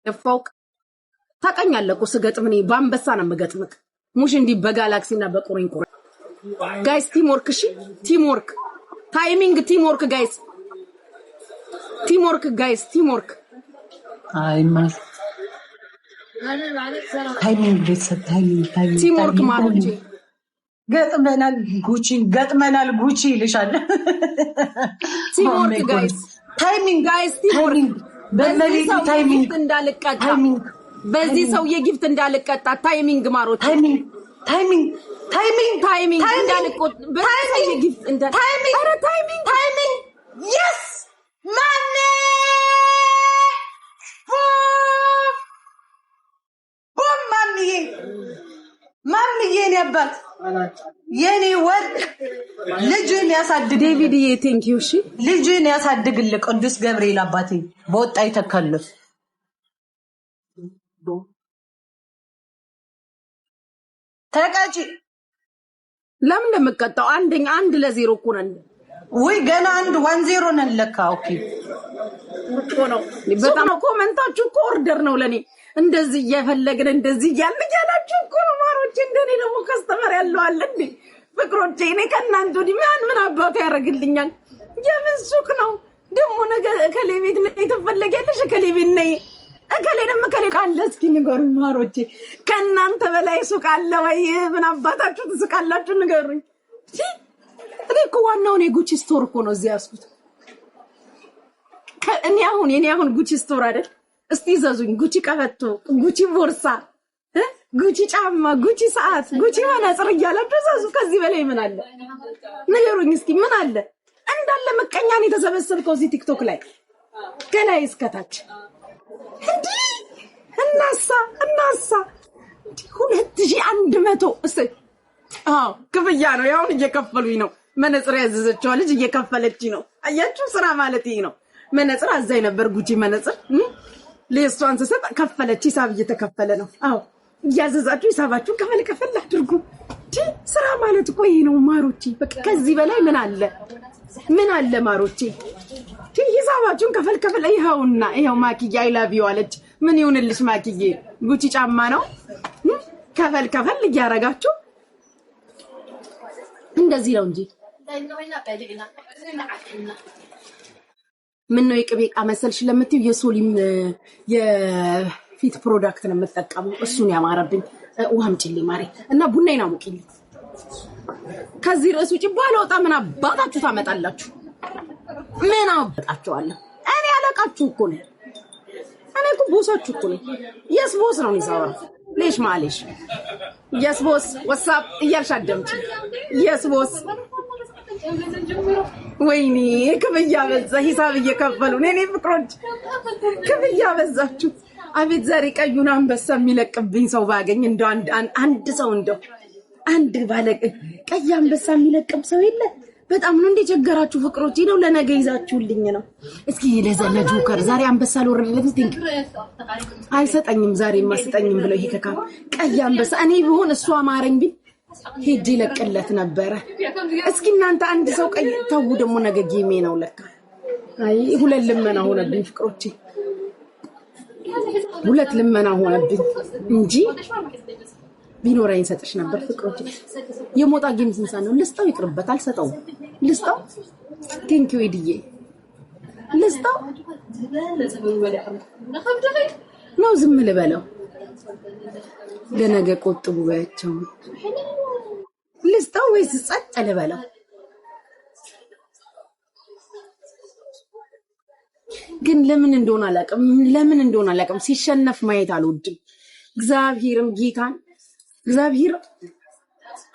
የፋውቅ ታቀኛለህ እኮ ስገጥም እኔ በአንበሳ ነው የምገጥምክ ሙሽ እንዲህ በጋላክሲና በቁሪንቁሪ ጋይስ ቲምወርክ እሺ ቲምወርክ ታይሚንግ ቲምወርክ ጋይስ ቲምወርክ አይማ ታይሚንግ ቲምወርክ ማሮቼ ገጥመናል ጉቺ ይልሻል ቲምወርክ ጋይስ ታይሚንግ ታይሚንግ እንዳልቀጣ በዚህ ሰው የጊፍት እንዳልቀጣ ታይሚንግ ማሮቼ ታይሚንግ እንዳልቆጥ በዚህ የጊፍት እንዳ ታይሚንግ yes money ማሚዬ ነበር የኔ ወርቅ ልጅን ያሳድግ ዴቪድዬ ቴንክ ዩ እሺ ልጅን ያሳድግልህ ቅዱስ ገብርኤል አባቴ በወጣ ይተከልፍ ተቀጪ ለምን እንደምቀጣው አንደኛ 1-0 እኮ ነን ወይ ገና 1-0 ነን ለካ ኦኬ እኮ ነው በጣም ኮሜንታችሁ እኮ ኦርደር ነው ለኔ እንደዚህ እየፈለግን እንደዚህ ያላችሁ እኮ ነው ማሮቼ እንደኔ ደግሞ ከስተመር ያለው አለ እንዴ ፍቅሮቼ እኔ ከእናንተ ወዲህ ምን አባቱ ያደርግልኛል የምን ሱቅ ነው ደግሞ ነገ ከሌቤት ነይ ተፈለገልሽ ከሌቤት ነይ እከሌንም እከሌ ካለ እስኪ ንገሩኝ ማሮቼ ከእናንተ በላይ ሱቅ አለ ወይ ምን አባታችሁ ትስቃላችሁ ንገሩኝ እኔ እኮ ዋናው ነው ጉቺ ስቶር እኮ ነው እዚህ ያስኩት እኔ አሁን ጉቺ ስቶር አይደል እስቲ ዘዙኝ ጉቺ ቀበቶ ጉቺ ቦርሳ ጉቺ ጫማ ጉቺ ሰዓት ጉቺ መነጽር እያላችሁ ዘዙ ከዚህ በላይ ምን አለ ንገሩኝ እስኪ ምን አለ እንዳለ መቀኛን የተሰበሰብከው እዚህ ቲክቶክ ላይ ከላይ እስከታች እናሳ 2100 እስቲ ክፍያ ነው ያውን እየከፈሉኝ ነው መነጽር ያዘዘችው ልጅ እየከፈለች ነው አያችሁ ስራ ማለት ይሄ ነው መነጽር አዛይ ነበር ጉቺ መነጽር ለሷን ተሰጣ ከፈለች ሂሳብ እየተከፈለ ነው አዎ ያዘዛችሁ ሂሳባችሁ ከፈል አድርጉ ስራ ማለት እኮ ይሄ ነው ማሮቼ በቃ ከዚህ በላይ ምን አለ ማሮቼ ሂሳባችሁን ከፈል ይሄው ማኪዬ አይ ላቭ ዩ አለች ምን ይሁንልሽ ማኪዬ ጉቺ ጫማ ነው ከፈል እያረጋችሁ እንደዚህ ነው እንጂ ምን ነው የቅቤ ዕቃ መሰልሽ ለምትዩ የሶሊም የፊት ፕሮዳክት ነው የምጠቀመው እሱን ያማረብኝ ውሃም ጭልኝ ማሪ እና ቡናዬን አሙቂልኝ ከዚህ ርዕስ ውጪ ባለወጣ ምን አባታችሁ ታመጣላችሁ ምን አባታችኋለሁ እኔ አለቃችሁ እኮ ነኝ እኔ እኮ ቦሳችሁ እኮ ነኝ የስ ቦስ ነው የሚሰራው ليش معلش يس بوس واتساب እያልሽ አደምጪ የስ ቦስ ወይኔ ክብያ በዛ ሂሳብ እየከፈሉ እኔ ፍቅሮች ክብያ በዛችሁ አቤት ዛሬ ቀዩን አንበሳ የሚለቅብኝ ሰው ባገኝ እንደው አንድ ሰው እንደው አንድ ባለቀ ቀይ አንበሳ የሚለቅብ ሰው የለ በጣም ነው እንደ ቸገራችሁ ፍቅሮች ነው ለነገ ይዛችሁልኝ ነው እስኪ ለጆከር ዛሬ አንበሳ ልወርድለት እንት አይሰጠኝም ዛሬ ማስጠኝም ብለው ይሄ ከካ ቀይ አንበሳ እኔ ቢሆን እሱ አማረኝ ቢል ሄጄ ለቀለት ነበር እስኪ እናንተ አንድ ሰው ቀይ ታው ደግሞ ነገ ጌሜ ነው ለካ አይ ሁለት ልመና ሆነብኝ ፍቅሮቼ ሁለት ልመና ሆነብኝ እንጂ ቢኖረኝ ሰጥሽ ነበር ፍቅሮቼ የሞጣ ጌም ስንሳ ነው ልስጣው ይቅርበት አልሰጠው ልስጣው ቴንክ ዩ ኤዲዬ ልስጣው ነው ዝም ልበለው ለነገ ቆጥቡ ባያቸው ልስጣው ወይስ ጸጥ ልበለው ግን ለምን እንደሆነ አላውቅም ሲሸነፍ ማየት አልወድም እግዚአብሔርም ጌታን እግዚአብሔር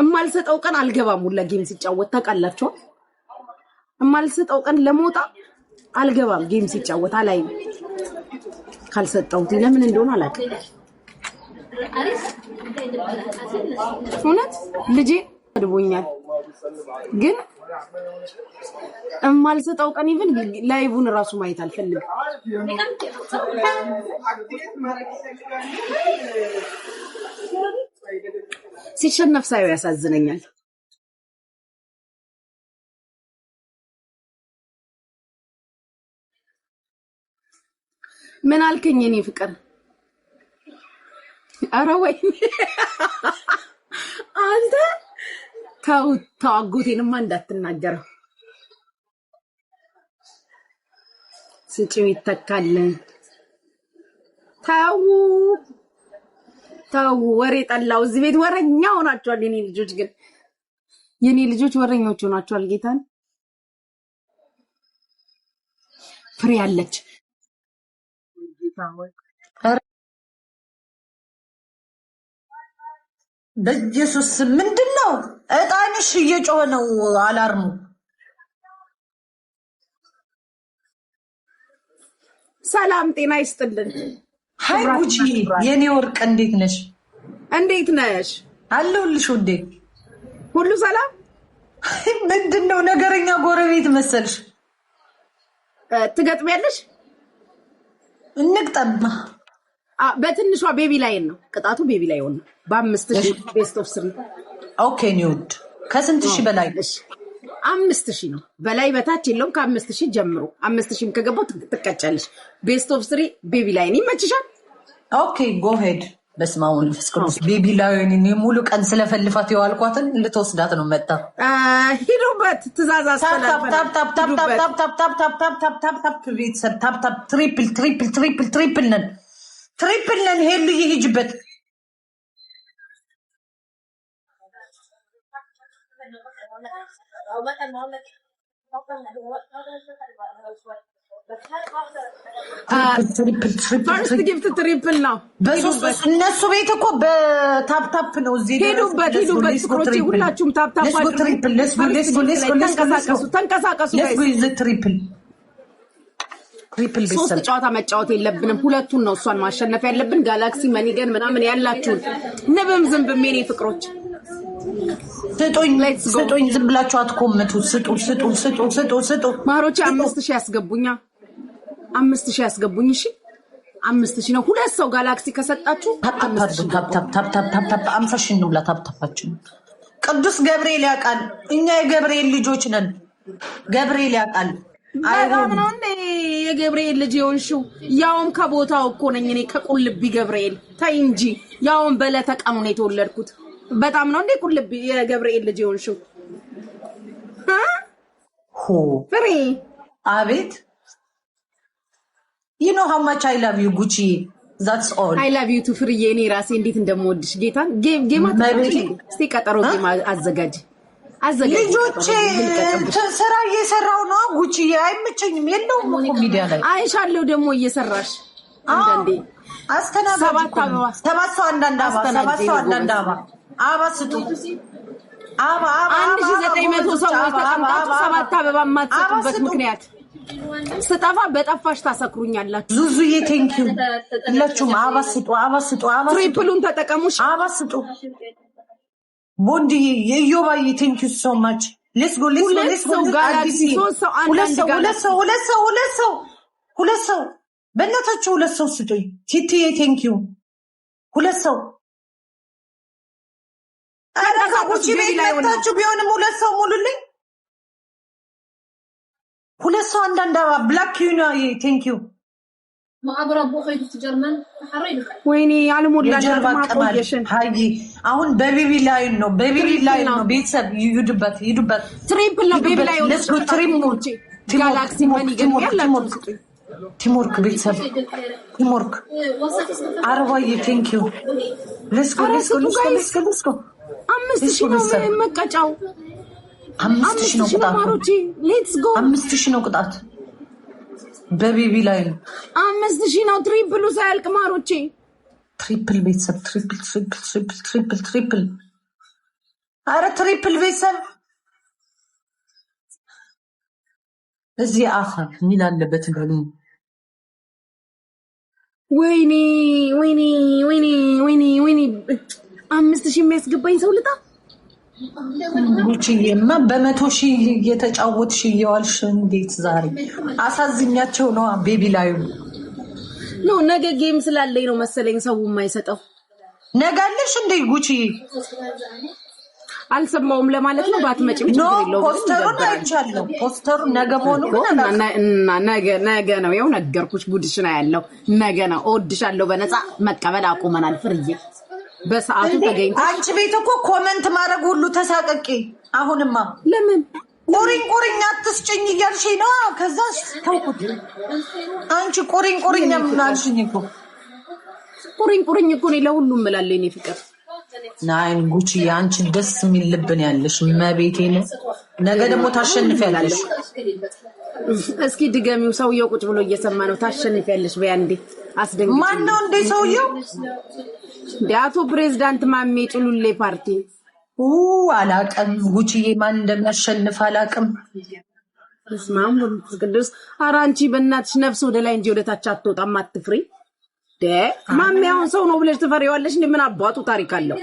እማልሰጠው ቀን አልገባም ሁላ ጌም ሲጫወት ታውቃላችሁ እማልሰጠው ቀን ለሞጣ አልገባም ጌም ሲጫወት አላይም ካልሰጠውት ለምን እንደሆነ አላውቅም እውነት ልጄ አድቦኛል ግን እማልሰጠው ቀን ይብን ላይቡን ራሱ ማየት አልፈልግም ሲሸነፍ ሳይው ያሳዝነኛል ምን አልከኝ እኔ ፍቅር ኧረ ወይኔ አንተ ተው አጎቴንማ እንዳትናገረው። ስጪው ይተካልን። ተው ወሬ ጠላው። እዚህ ቤት ወረኛ ሆናችኋል የኔ ልጆች። ግን የኔ ልጆች ወረኞች ሆናችኋል። ጌታን ፍሬ አለች። በኢየሱስ ምንድነው? እጣንሽ እየጮኸ ነው አላርሙ። ሰላም ጤና ይስጥልን። ሃይ ጉቺ የኔ ወርቅ እንዴት ነሽ? እንዴት ነሽ? አለሁልሽ ውዴ። ሁሉ ሰላም? ምንድነው ነገረኛ ጎረቤት መሰልሽ? ትገጥሚያለሽ? እንግጠም። በትንሿ ቤቢ ላይን ነው ቅጣቱ። ቤቢ ላይ ሆነ በ5000 ቤስት ኦፍ 3። ኦኬ ኒውድ ከስንት ሺህ በላይ? 5000 ነው። በላይ በታች የለውም። ከ5000 ጀምሮ 5000 ከገባው ትቀጫለሽ። ቤስት ኦፍ 3 ቤቢ ላይን ይመችሻል? ኦኬ ጎ ሄድ። በስመ አብ ወወልድ ወመንፈስ ቅዱስ። ቤቢ ላይን እኔ ሙሉ ቀን ስለፈልፋት የዋልኳትን ልትወስዳት ነው መጣ። ሂዱበት። ትእዛዝ አስተላልፈናል። ታፕ ትሪፕል ነን። ሄሉ ይሂጅበት። ፈርስት ጊፍት ትሪፕል ነው። እነሱ ቤት እኮ በታፕታፕ ነው። እዚህ ሄዱበት ፍቅሮቼ፣ ሁላችሁም ታፕታፕ ተንቀሳቀሱ። ሶስት ጨዋታ መጫወት የለብንም። ሁለቱን ነው እሷን ማሸነፍ ያለብን። ጋላክሲ መኒገን ምናምን ያላችሁን ንብም ዝንብም የኔ ፍቅሮች ስጡኝ። ዝም ብላችሁ አትኮምቱ። ስጡ ማሮቼ። 5000 ያስገቡኛ። 5000 ያስገቡኝ። እሺ 5000 ነው። ሁለት ሰው ጋላክሲ ከሰጣችሁ ታፕ 50 ሺህ ነው። ታፕታፓችን ቅዱስ ገብርኤል ያውቃል። እኛ የገብርኤል ልጆች ነን። ገብርኤል ያውቃል። በጣም ነው እንዴ የገብርኤል ልጅ የሆንሽው? ያውም ከቦታው እኮ ነኝ እኔ ከቁልቢ ገብርኤል። ታይ እንጂ ያውም በዕለተ ቀኑ ነው የተወለድኩት። በጣም ነው እንዴ ቁልቢ የገብርኤል ልጅ የሆንሽው? ፍሬ አቤት። you know how much I love you Gucci, that's all. I love you too ፍሬ። እኔ ራሴ እንዴት እንደምወድሽ ጌታ። ጌማ እስቲ ቀጠሮ ጌማ አዘጋጅ። ልጆቼ ስራ እየሰራው ነው ጉቺ። አይመቸኝም። የለውም እኮ ሚዲያ ላይ አይሻለሁ። ደግሞ እየሰራሽ አንዳንዴ ሰባት ሰው አንዳንድ አበባ ስጡ። 1900 ሰዎች ተቀምጣችሁ 7 አበባ የማትሰጡበት ምክንያት ስጠፋ በጠፋሽ ታሰክሩኛላችሁ። ዙዙዬ ቴንኪው። ሁላችሁም አበባ ስጡ። ትሪፕሉን ተጠቀሙሽ። አበባ ስጡ። ቦንዲ የዮባዬ ቴንኪው ሶ ማች። ሌትስ ጎ ጋላክሲ። ሁለት ሰው በእናታችሁ ሁለት ሰው ስጡኝ። ቲቲዬ ቴንኪው። ሁለት ሰው አረጋጉቺ ቤት መጣችሁ ቢሆንም ሁለት ሰው ሙሉልኝ። ሁለት ሰው አንዳንድ ብላክ ዩናዬ ቴንኪው። ማዕብራ ቦኸይቱ ጀርመን ተሐረይልክ ወይኔ ያልሞላልኝ ማቆየሽን። ሃይ አሁን በቤቢ ላይን ነው። ቤተሰብ ይዱበት። ትሪፕል ነው ቤቢ ላይ ነው። ጋላክሲ መኒገን ያላችሁ ቲምወርክ ቤተሰብ ቲምወርክ። አረባዬ ቴንኪው። ሌትስ ጎ 5000 ነው መቀጫው። 5000 ነው ቅጣት። ሌትስ ጎ 5000 ነው ቅጣት። በቤቢ ላይ ነው 5000 ነው። ትሪፕሉ ሳያልቅ ማሮቼ። ትሪፕል ቤተሰብ ትሪፕል። አረ ትሪፕል ቤተሰብ እዚህ አኻ ምን አለበት ገሉ። ወይኔ 5000 የሚያስገባኝ ሰው ልጣ። ጉቺዬማ በ100,000 እየተጫወትሽ እየዋልሽ እንዴት ዛሬ አሳዝኛቸው ነው። ቤቢ ላይ ነው ነገ ጌም ስላለኝ ነው መሰለኝ ሰው የማይሰጠው። ነጋለሽ እንዴ ጉቺ? አልሰማውም ለማለት ነው። ባትመጪም ችግር የለውም። ፖስተሩን አይቻለሁ። ፖስተሩ ነገ መሆኑ ነገ ነው። ይኸው ነገርኩሽ። ጉድሽና ያለው ነገ ነው። እወድሻለሁ በነፃ መቀበል አቁመናል። ፍርዬ በሰዓቱ ተገኝተሽ አንቺ ቤት እኮ ኮመንት ማድረግ ሁሉ ተሳቀቂ። አሁንማ ለምን ቁሪኝ አትስጭኝ እያልሽኝ ነው። ከዛ ተውኩት። አንቺ ቁሪኝ ምን አልሽኝ እኮ ቁሪኝ እኮ ነው ለሁሉም እላለሁ። እኔ ፍቅር ናይን ጉቺ አንቺ ደስ የሚል ልብን ያለሽ መቤቴ ነው። ነገ ደግሞ ታሸንፊያለሽ። እስኪ ድገሚው። ሰውየው ቁጭ ብሎ እየሰማ ነው። ታሸንፊያለሽ በያንዴ አስደንግጭ። ማን ነው እንደ ሰውየው? አቶ ፕሬዝዳንት ማሜ ጭሉሌ ፓርቲ አላቅም። ጉቺዬ ማን እንደሚያሸንፍ አላቅም። እስማም ቅዱስ ኧረ አንቺ በእናትሽ ነፍስ ወደ ላይ እንጂ ወደ ታች አትወጣም። አትፍሪ። ማሜ አሁን ሰው ነው ብለሽ ትፈሪዋለሽ? ምን አባቱ ታሪክ አለው?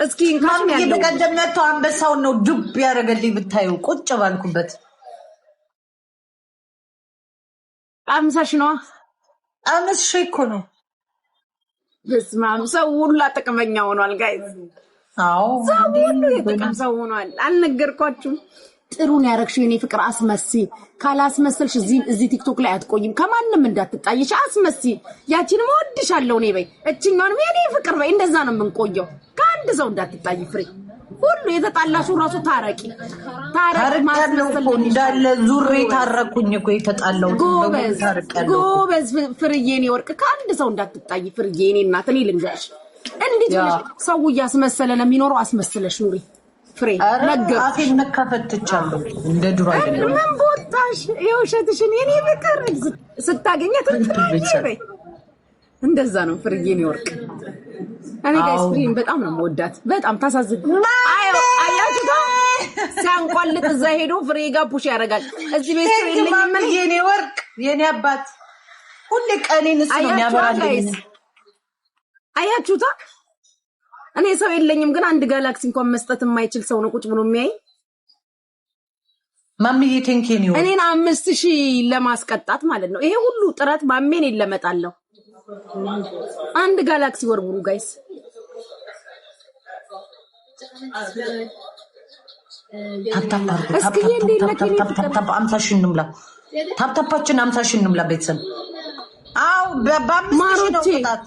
እስኪ እንካም ያለው በቀደም መጥተው አንበሳውን ነው ዱብ ያደረገልኝ ብታዩ ቁጭ ባልኩበት። አምሳሽ ነው አምስት እኮ ነው። በስማም ሰው ሁሉ ጥቅመኛ ሆኗል ጋይዝ። አዎ ሰው ሁሉ የጥቅም ሰው ሆኗል። አልነገርኳችሁም? ጥሩን ያረግሽው የኔ ፍቅር አስመሲ። ካላስመሰልሽ እዚህ ቲክቶክ ላይ አትቆይም። ከማንም እንዳትጣይሽ አስመሲ። ያቺን ወድሻለሁ እኔ በይ፣ እቺኛውን የኔ ፍቅር በይ። እንደዛ ነው የምንቆየው። ከአንድ ሰው እንዳትጣይ ፍሬ። ሁሉ የተጣላሽው ራሱ ታረቂ ማስመሰል እንዳለ ዙሬ ታረኩኝ እኮ የተጣላው። ጎበዝ ፍርዬ የኔ ወርቅ፣ ከአንድ ሰው እንዳትጣይ ፍርዬ የኔ እናት። እኔ ልንገርሽ እንዴት ሰው እያስመሰለ ነው የሚኖረው። አስመስለሽ ኑሪ ፍሬ። ነገር አፌን መካፈትቻለሁ እንደ ድሮ አይደለም። ምን ቦታሽ የውሸትሽን የኔ ፍቅር ስታገኛት ፍሬ። እንደዛ ነው ፍርዬ የኔ ወርቅ። እኔ ጋይስ ፍሬን በጣም ነው የምወዳት። በጣም ታሳዝን። አያችሁ ሲያንቋልጥ እዛ ሄዶ ፍሬ ጋር ፑሽ ያደርጋል። እዚህ ቤት ፍሬ የለኝም የኔ ወርቅ የኔ አባት ሁሌ ቀኔን እሱ ነው የሚያበራልኝ። አያችሁታ እኔ ሰው የለኝም ግን አንድ ጋላክሲ እንኳን መስጠት የማይችል ሰው ነው ቁጭ ብሎ የሚያይ። ማሚዬ ቴንኪን ዩ እኔን 5000 ለማስቀጣት ማለት ነው። ይሄ ሁሉ ጥረት ማሜን ለመጣለው አንድ ጋላክሲ ወርውሩ ጋይስ። ታፕታፓችን 50 ሺህ እንምላ ቤተሰብ። አዎ በ5 ሺህ ነው ቅጣት።